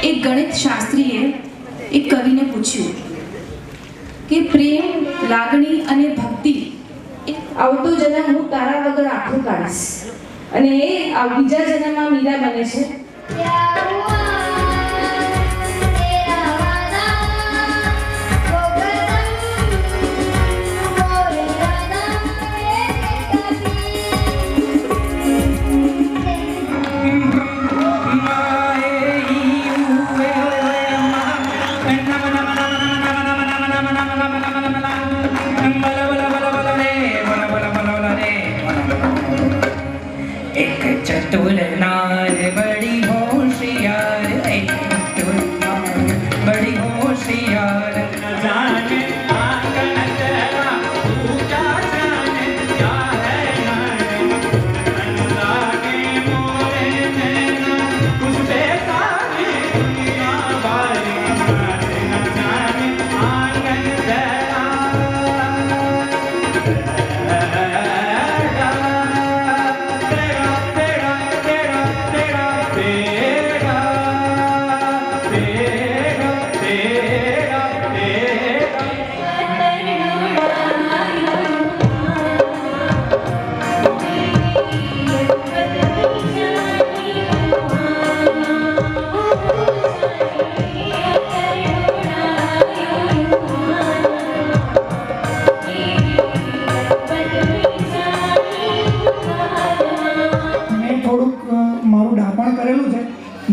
એક ગણિત શાસ્ત્રીએ એક કવિને પૂછ્યું કે પ્રેમ, લાગણી અને ભક્તિ આવતો જન્મ હું તારા વગર આખું કાઢીશ, અને એ બીજા જન્મમાં મીરા બને છે. चतुर नार बड़ी होशियार, बड़ी होशियार. जाने आंगन तेरा तू क्या जाने क्या है लागे मोरे नैना कुछ बेसारी दुनिया वाली न जाने आंगन तेरा.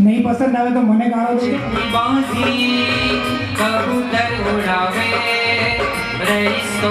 नहीं पसंद आवे तो मने गाळो दे. बांधी कबूतर उड़ावे रईस तो